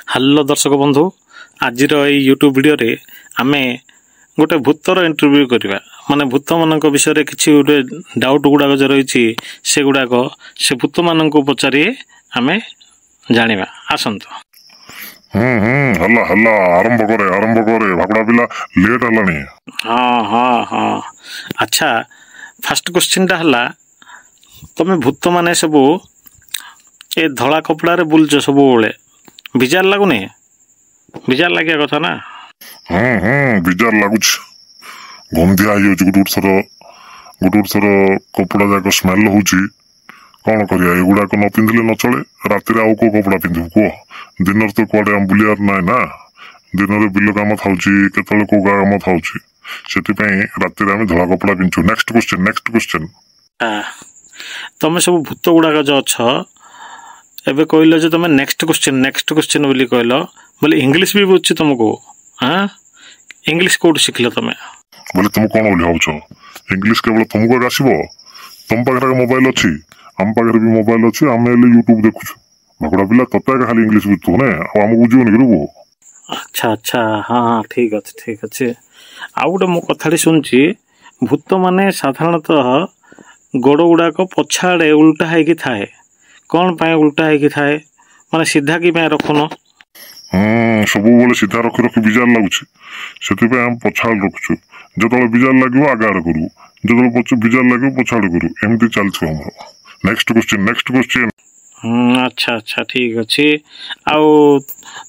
Hello दर्शक बंधु आज यूट्यूब वीडियो रे आमे गोटे भूतर इंटरव्यू करवा माने भूत मान विषय किसी गोटे डाउट गुड़ाक जो रही से गुड़ाक से भूत मान पचारि आमे जानिबा आसंतु। हल्ला हल्ला आरंभ करे भागड़ा पिला लेट हलानी। हाँ हाँ हाँ अच्छा फास्ट क्वेश्चन टा हला तमे भूत माने सबू ए धला कपड़ा रे बुलछ सबू बेले बिजार लगुनि बिजार लगे कथा ना। बिजार लगुच गंधिया गोटे थर कपड़ा जाक स्मेल होची कौन करिया एगुड़ाक न पिंधिले न चले राति आउ को कपड़ा पिंधु कह दिन तो कड़े आम बुलियार ना ना दिन बिल काम थाउची केतले को काम थाउची सेतिपई राति आम धला कपड़ा पिंधु। नेक्स्ट क्वेश्चन तमे सब भूत गुड़ाक जो अछ एबे कहलो जे तमे नेक्स्ट क्वेश्चन बोली कहलो बोले इंग्लिश भी बुझछ तुमको। हाँ इंग्लिश कोड शिखलो तमे बोले तुम कौन बोली भावछ इंग्लिश केवल तुमको आसीबो तुम पाखरे मोबाइल अछि आम पाखरे भी मोबाइल अछि आम यूट्यूब देखुछु भगड़ा पिला तते खाली इंग्लिश बुझतो ने आ हम बुझियोनी करबो। अच्छा अच्छा हाँ हाँ ठीक अच्छे आउ गोटे मो कथाटी सुनछि भूत माने साधारणतः गोड़ गुड़ाक पछाड़े उल्टा है थाए कौन पाए उल्टा है थाए माने सीधा कि पाए रखुन सब बोले सीधा रखी रखी बिजार लगुच से आम पछाड़ रखुचु जो बिजार लगे आगाड़ करू जो बिजार लगे पछाड़ करू एमती चलछ हमर। नेक्स्ट क्वेश्चन अच्छा अच्छा ठीक अच्छे आउ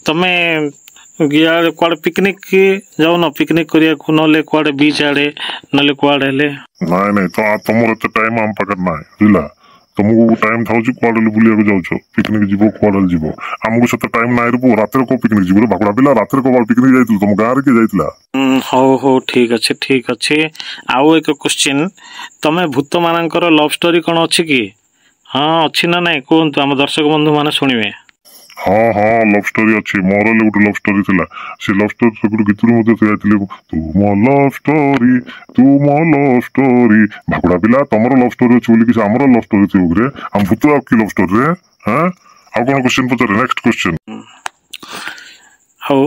तमे यार कुआड़े पिकनिक जाओ न पिकनिक करिया को नले कुआड़े बीच आड़े नले कुआड़े हेले नहीं तो तुमर एत टाइम आम पाखे ना बुझला तुमको टाइम थाउची कुआड़े बुलिया जाऊछ पिकनिक जीवो कुआड़े जीवो आमको सत टाइम ना रे रात को पिकनिक जीवो भागड़ा पिला रात को पिकनिक जाइतु तुम गाँव रे के जाइतला। हो ठीक अच्छे आउ एक क्वेश्चन तमे भूत मानकर लव स्टोरी कौन अच्छी कि हाँ अच्छी ना नहीं कहतु आम दर्शक बंधु माने शुणिबे। हाँ लव स्टोरी अच्छी मोर गोटे लव स्टोरी थिला से लव स्टोरी गीत तुम लव स्टोरी भागड़ा पिला तुमर लव स्टोरी अच्छी बोली आमर लव स्टोरी थी रे हम भूत की लव स्टोरी रे। हाँ आ कौन क्वेश्चन पचारे नेक्स्ट क्वेश्चन आउ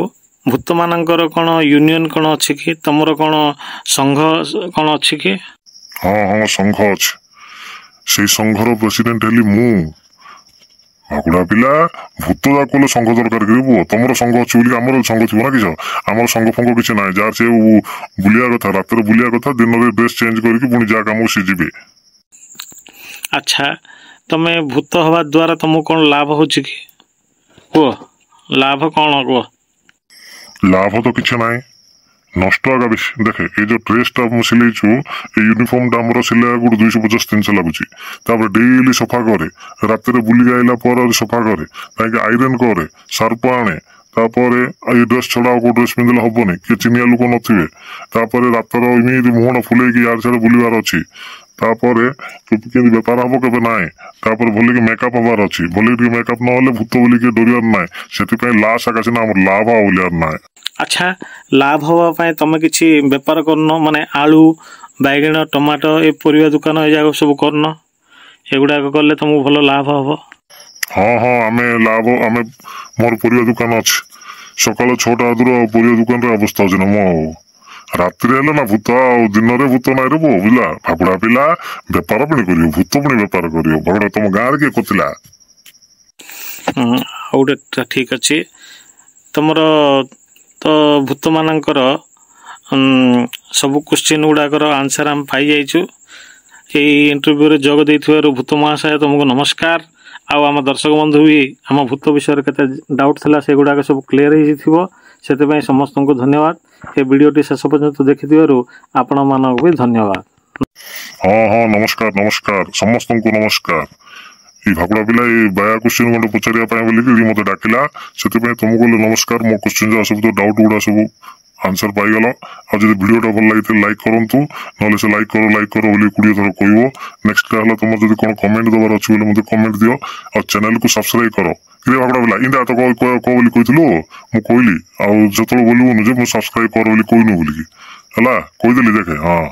भूत मानकर कौन यूनियन कौन अच्छी कि तुमर कौन संघ कौन अच्छी कि। हाँ संघ अच्छे से संघर प्रेसिडेंट हेली मु भागुड़ा पिला भूत जाक संघ दरकार कर तुम संघ अच्छी बोली आमर संघ थी ना किस आमर संघ फंघ किसी ना जार से बुलिया कथा रात बुलिया कथा दिन में ड्रेस चेंज करके पुणी जा कम सी जी। अच्छा तमे भूत हवा द्वारा तुमको कौन लाभ हो कह लाभ कौन कह। लाभ तो किसी ना नष्ट आगा बेसी देखे ये जो ड्रेसटा सिलैचु यूनिफॉर्म टा आम सिलाई गोटे 250-300 लगुच डेली सफा करे रात बुलिक आइला पर सफा करे ताकि आयरन करे सर्फ आने तापर ये ड्रेस छड़ा को ड्रेस पिंधले हेनी किए चिनिया लोक नथिबे रातर इमिति मुहटा फुलेकी यार छाड़ बुलवार अच्छी के बेपार हम के ना भलिक मेकअप हबार अच्छी भलिक मेकअप ना भूत बोलिक डरियार ना से लास्ट आकाश ना लाभ बोलियार ना। अच्छा लाभ हवापाई तमे किसी बेपार करन माने आलू बैगण टमाटो ए परिया दुकान ए जाग सब करन एगुड़ाक कले तुमको भल लाभ हम। हाँ आमे लाभ आमे मोर परिया दुकान अच्छे सकाल 6टा परिया दुकान रे अवस्था अच्छे ना मो राति ना भूत दिन में भूत ना रे बुझला भागुड़ा पिला बेपार पुणी कर भूत पुणी बेपार कर भागड़ा तुम गाँव किए करथिला। गोटे ठीक अच्छे तुमर तो भूत मानकर सब क्वेश्चन गुड़ाकर आंसर आम पाई जाइछु ये इंटरव्यू रे जोग देथिबारु भूत महाशय तुमको नमस्कार। आउ आम दर्शक बंधु भी आम भूत विषय केते डाउट थिला से गुड़ाक सब क्लियर हो जिथिबो सेते समस्त को धन्यवाद ये वीडियोटी शेष पर्यंत देखिथिबारु आपण मानक भी धन्यवाद। हाँ नमस्कार समस्त को नमस्कार। ये भागुड़ा पिला ये बाया क्वेश्चन गोटे पचारिया बोलिक मत डाकिला से तुमको नमस्कार मो क्वेश्चन सब तो डाउट गुड़ा सब आंसर पाईगल आ जो वीडियोटा भल लगी लाइक करूँ ना से लाइक करो बोली 20 थर कह नेक्स्ट है तुम जो कौन कमेंट देवार अच्छे मतलब कमेंट दियो और चैनल को सब्सक्राइब करो कि भागड़ा पिला इंदा तो कह कहलु मुझे कहली आउ जो बोलूनु जे मुझे सब्सक्राइब कर कहनु बोलिकी है कहीदेली देखे। हाँ